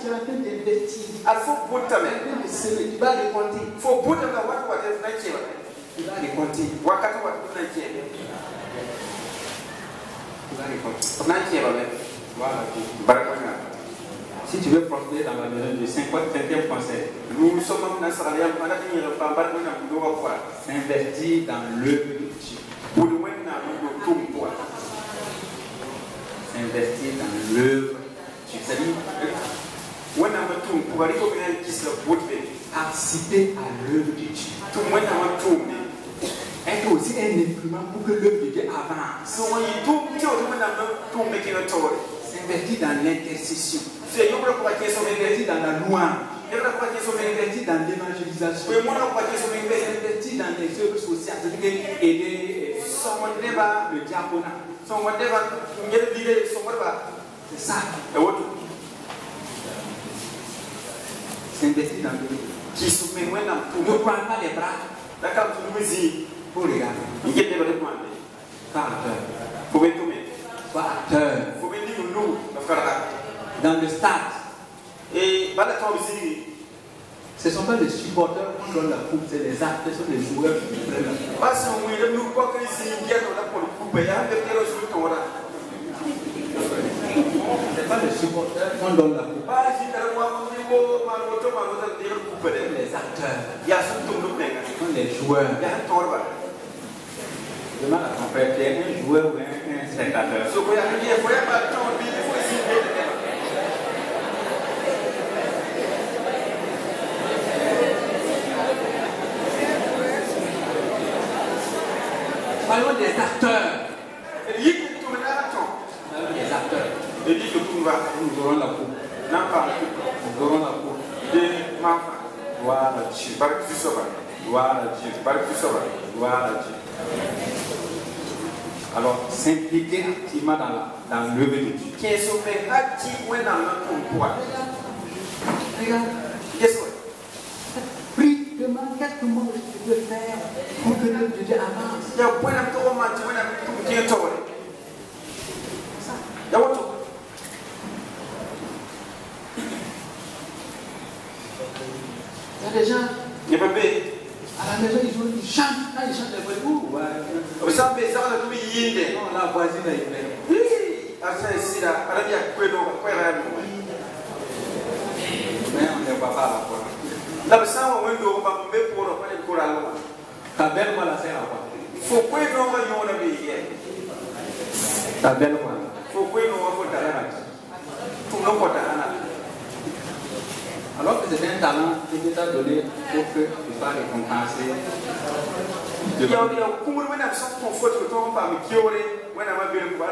es en train d'investir. Tu vas récolter. Tu vas récolter. Voilà. Si tu veux prospérer dans la maison de Dieu, 50e conseil. Nous sommes s'investir dans l'œuvre de Dieu. S'investir dans l'œuvre de Dieu. C'est-à-dire, participer à l'œuvre de Dieu. Être aussi un instrument pour que l'œuvre de Dieu avance. S'investir dans l'intercession. S'investir dans la louange. S'investir dans l'évangélisation. S'investir dans les œuvres sociales. C'est-à-dire aider le diaconat. C'est ça. S'investir dans le. Ne prends pas les bras pour regarder. Pas acteur. Pas acteur. Dans le stade. Ce ne sont pas les supporters qui donnent la coupe, c'est les acteurs, ce sont les joueurs qui prennent la coupe. Ce n'est pas les supporters qui donnent la coupe. Les acteurs. Ce sont les joueurs. Demande à ton frère, tu es un joueur ou un spectateur. Parlons des acteurs. Les acteurs. Nous aurons la coupe. Nous aurons la coupe. Gloire à Dieu. Gloire à Dieu. Gloire à Dieu. Alors, s'impliquer activement dans l'œuvre de Dieu. Regarde. Prie, demande qu'est-ce que moi je peux faire pour que l'œuvre de Dieu avance. Il y a des gens à la maison, ils chantent. Quand ils chantent, ils disent ouh, non, la voisine est belle. Mais on ne voit pas la voix. Ta belle voix la sert à quoi? Ta belle quoi. Faut que nous avons talent. Tout le monde a talent. Alors que c'est un talent qui t'a donné pour que tu sois récompensé. Il y a beaucoup de gens qui sont confortables par me qui auraient, when I'm a bit of a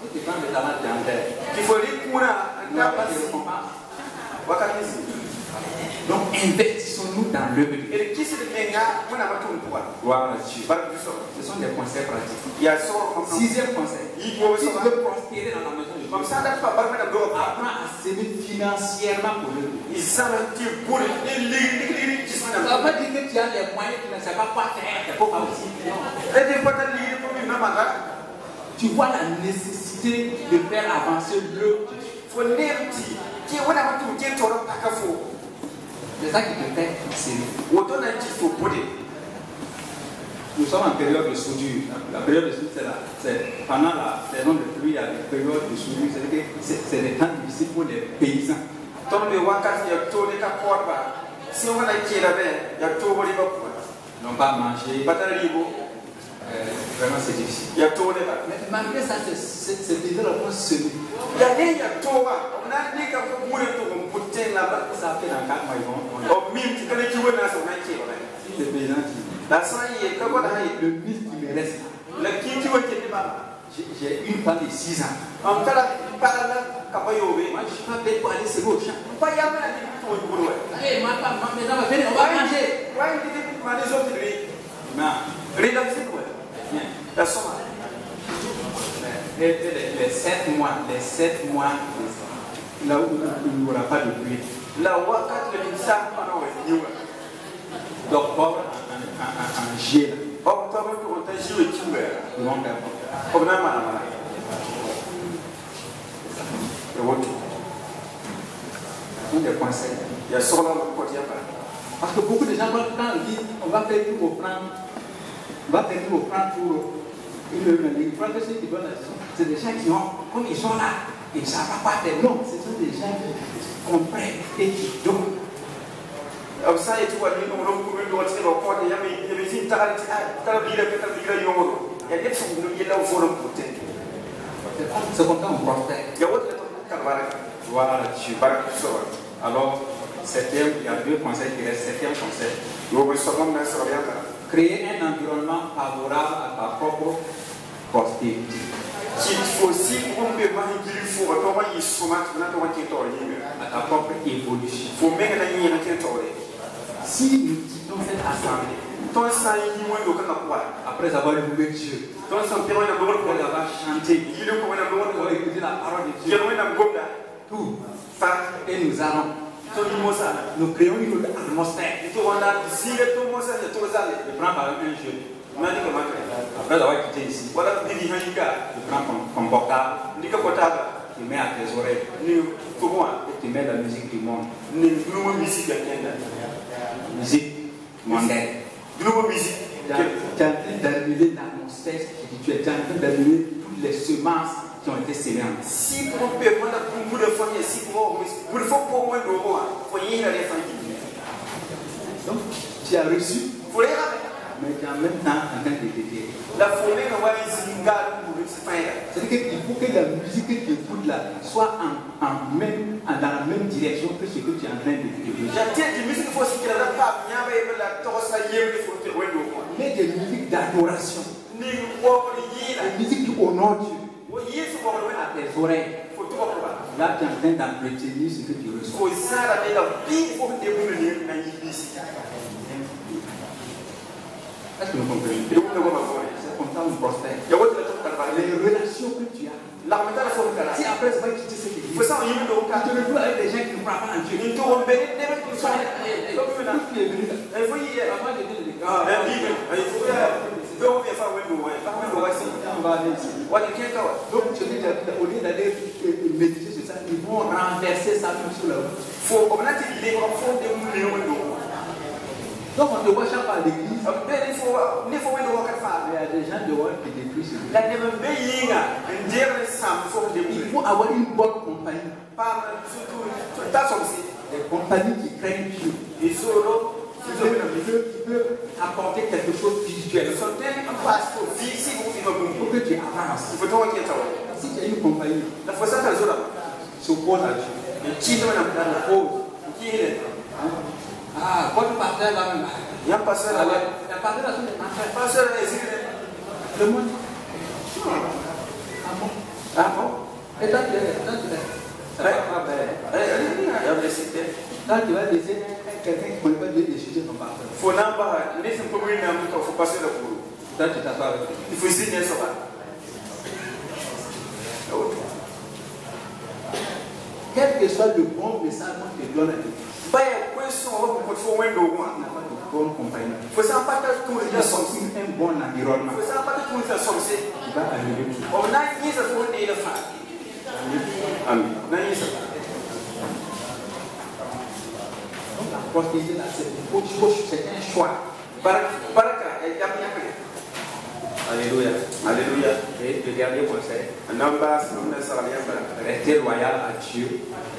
Si tu prends le talent dentaire, il faut dire qu'on il n'y a pas de récompense. Donc investissons-nous dans l'œuvre de Dieu. Et qui c'est le gars, when I'm a tour pour Gloire à Dieu. Ce sont des conseils pratiques. Il y a son Sixième conseil. Si tu veux prospérer dans la maison de Dieu, comme ça, apprends à s'aimer financièrement pour l'œuvre. Il s'en tire pour les ça ne veut pas dire que tu as les moyens, tu ne sais pas quoi faire, tu ne peux pas aussi. Tu vois la nécessité de faire avancer l'œuvre de Dieu. C'est ça qui te fait sérieux. Nous sommes en période de soudure. La période de soudure, c'est pendant la saison de pluie, il y a des périodes de soudure. C'est des temps difficiles pour les paysans. N'ont pas mangé. Vraiment, c'est difficile. Mais malgré ça, c'est déjà la France semée. Ça fait dans 4 mois, ils vont. Si les paysans qui le mille qui me reste, j'ai une femme de 6 ans. Moi, je suis pas bête pour aller se au champ. Hey, ma femme, ma maison, venez, on va manger. Non. Les 7 mois, là où il n'y aura pas de pluie. D'octobre en juillet. Ils vont faire. Des conseils. Parce que beaucoup de gens vont dire on va faire tout au franc. On va faire tout au franc pour une œuvre. Les francs, ceux qui donnent la leçon, c'est des gens qui ont, comme ils sont là, ils ne savent pas faire. Non, ce sont des gens qui comprennent et qui donnent. C'est comme ça on prospère. Voilà, Dieu. Alors, septième, il y a 2 conseils qui restent. Septième conseil. Créer un environnement favorable à ta propre prospérité. À ta propre évolution. Si nous quittons cette assemblée, après avoir loué Dieu, après avoir chanté, pour écouter la parole de Dieu, tout, et nous allons. Nous créons une atmosphère. Je prends par exemple un jeu. Après avoir quitté ici, je prends ton portable, tu mets à tes oreilles, et tu mets la musique du monde. Musique mondaine. Tu es en train d'annuler l'atmosphère spirituelle, tu es en train d'annuler toutes les semences qui ont été semées en nous. Donc, tu as reçu, mais tu es en même temps en train de déterrer. C'est-à-dire qu'il faut que la musique que tu écoutes là soit dans la même direction que ce que tu es en train de déterrer. Mais des musiques d'adoration, des musiques qui honorent Dieu. À tes oreilles. Là, tu es en train d'entretenir ce que tu reçois. Est-ce que nous comprenons? C'est comme ça qu'on prospère. Les relations que tu as. Si après ça va quitter cette église, tu te retrouves avec des gens qui ne croient pas en Dieu. Tu es venu là. Moi, j'ai dit donc, tu dis, au lieu d'aller méditer sur ça, ils vont renverser ça même sur la route. Donc, on te voit chaque fois à l'église. Il y a des gens dehors qui détruisent. Il faut avoir une bonne compagnie. Des compagnies qui craignent Dieu. Qui peut apporter quelque chose de spirituel. Pour que tu avance. Il faut toi qui es toi. Si tu as une compagnie, La fois ça, tu as le s'oppose à Dieu. Et qui doit la pause? Qui est Ah, votre partenaire là même. Il y a un pasteur là. La partenaire là, c'est Un pasteur là, ici. le monde. Ah bon? Ah bon? Et toi, tu es. Ça va pas bien. Là, tu vas laisser quelqu'un qui ne connaît pas Dieu décider ton partenaire. Il faut n'en pas. Il faut passer le boulot. Là, tu t'assois avec lui. Il faut signer ça. Quel que soit le bon message qu'on te donne à Dieu, il n'y a pas de bonne compagnie. Il faut s'en partager tout le temps. Un bon environnement. Il faut s'en partager tout le temps. Tu vas arriver tout. On a dit ça pour le faire. Amen. On a dit ça. Donc la prospérité là, c'est un choix. Baraka, Alléluia. Alléluia. Et le dernier conseil, Rester rester loyal à Dieu.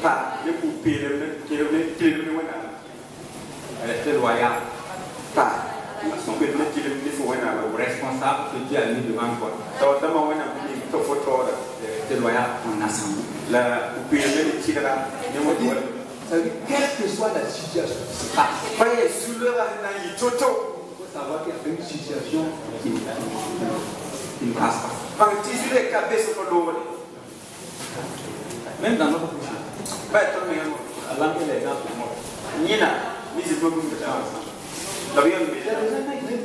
pas le couper Rester loyal pas au responsable que Dieu a mis devant toi. Rester loyal en assemblée. Ça veut dire, quelle que soit la situation qui se passe, il faut savoir qu'il y a une situation qui ne passe pas. Même dans notre bouche, la langue est l'exemple pour moi. Il y a des gens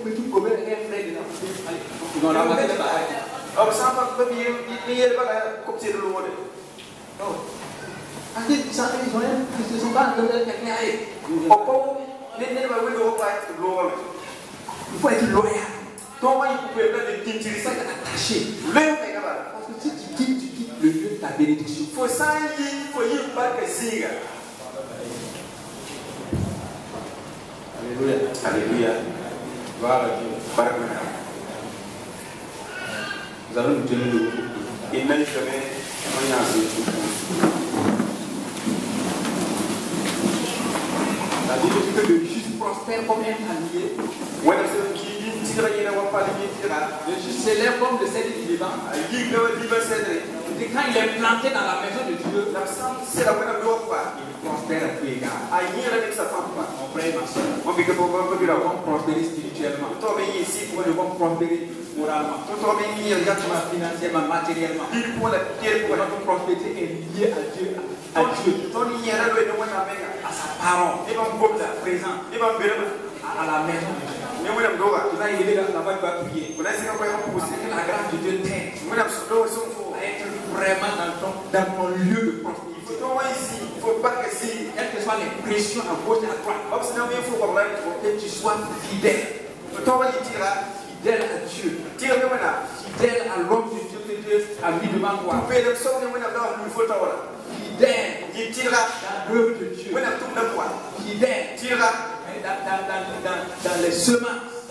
qui ont tout couvert et un frère dedans. Ils ont ramassé les bagages. Ils ne sont pas en train de quelqu'un. Il faut être loyal. Il faut être attaché. Parce que si tu quittes le lieu de ta bénédiction. Alléluia. Alléluia. Gloire à Dieu. Nous allons nous tenir debout. La Bible dit que le juste prospère comme un allié. Le juste s'élève comme le cèdre du Liban. Et quand il est planté dans la maison de Dieu, il prospère à tous égards. Mon frère et ma soeur, nous devons prospérer spirituellement. Nous devons prospérer moralement, financièrement, matériellement. Notre prospérité est liée à Dieu, à sa parole, à sa présence, à la maison de Dieu. Tu vas y aller là-bas, tu vas prier. Parce que la grâce de Dieu t'aide à être vraiment dans ton lieu de prospérité. Quelles que soient les pressions à gauche et à droite, que tu sois fidèle. Fidèle à Dieu. Fidèle à l'homme de Dieu que Dieu a mis devant toi. Fidèle dans l'œuvre de Dieu. Fidèle dans les semences.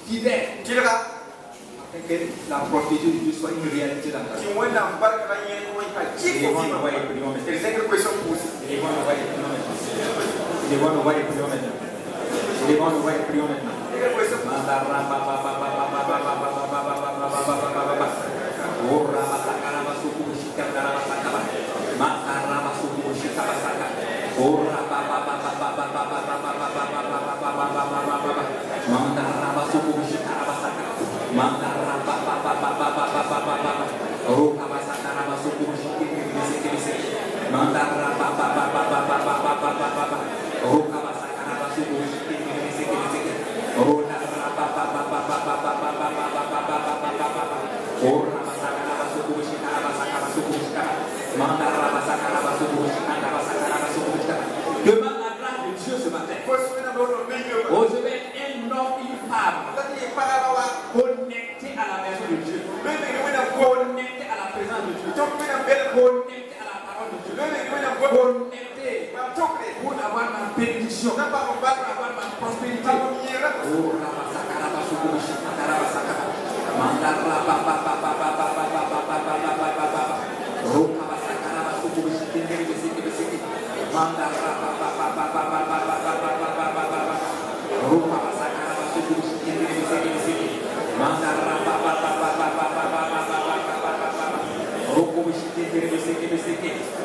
Fidèle. Afin que la prospérité de Dieu soit une réalité dans ta vie. Demande la grâce de Dieu ce matin. Oh, je vais être un homme, une femme connecté à la maison de Dieu, connecté à la présence de Dieu, connecté à la parole de Dieu, connecté pour avoir ma bénédiction, pour avoir ma prospérité. Oh,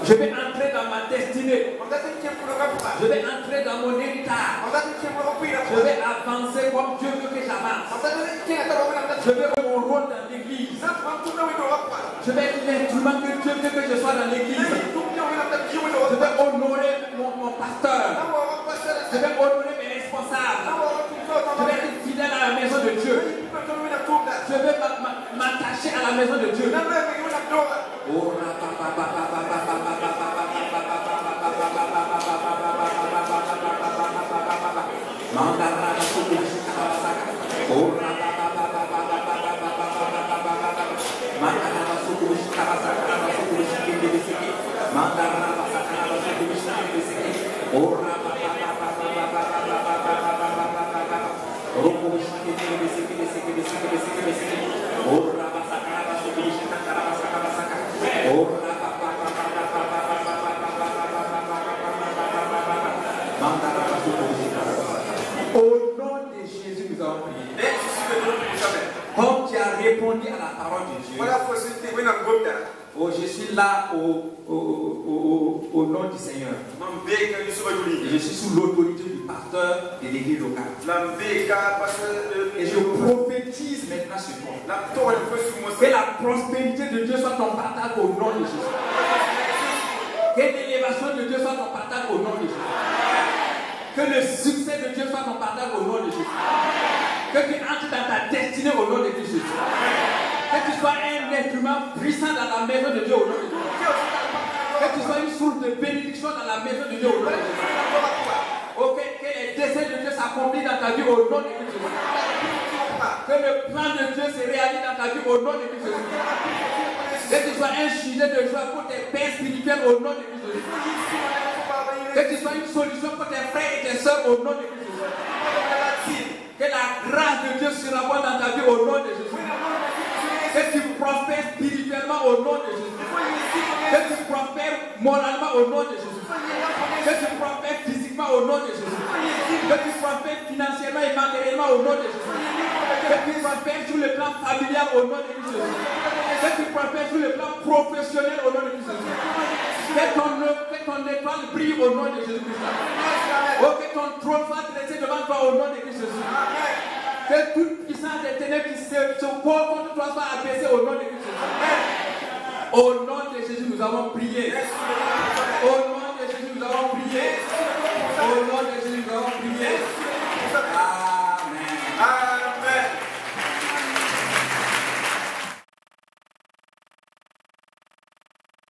Je vais entrer dans ma destinée. Je vais entrer dans mon héritage. Je vais avancer comme Dieu veut que j'avance. Je vais avoir mon rôle dans l'église. Je vais être l'instrument que Dieu veut que je sois dans l'église. Je vais honorer mon pasteur. Je vais honorer mes responsables. Je vais être fidèle à la maison de Dieu. Je vais m'attacher à la maison de Dieu. Au nom de Jésus, nous avons prié. Comme tu as répondu à la parole de Dieu. Oh, je suis là au nom du Seigneur. Et je suis sous l'autorité du pasteur de l'église locale. Et je prophétise maintenant sur toi. Que la prospérité de Dieu soit ton partage au nom de Jésus. Que l'élévation de Dieu soit ton partage au nom de Jésus. Que le succès de Dieu soit ton partage au nom de Jésus. Que tu entres dans ta destinée au nom de Jésus. Que tu sois un instrument puissant dans la maison de Dieu au nom de Jésus. Que tu sois une source de bénédiction dans la maison de Dieu au nom de Jésus. Ok, que les desseins de Dieu s'accomplissent dans ta vie au nom de Jésus. Que le plan de Dieu se réalise dans ta vie au nom de Jésus. Que tu sois un sujet de joie pour tes pères spirituels au nom de Jésus. Que tu sois une solution pour tes frères et tes soeurs au nom de Jésus. Que la grâce de Dieu surabonde dans ta vie au nom de Jésus. Que tu prospères spirituellement au nom de Jésus. Que tu prospères moralement au nom de Jésus. Que tu prospères physiquement au nom de Jésus. Que tu prospères financièrement et matériellement au nom de Jésus. Que tu prospères sur le plan familial au nom de Jésus. Que tu prospères sur le plan professionnel au nom de Jésus. Que ton étoile brille au nom de Jésus-Christ. Oh, que ton trône soit dressé devant toi au nom de Jésus. Que toute puissance des ténèbres qui se pose contre toi soit abaissée au nom de Jésus. Au nom de Jésus, nous avons prié. Au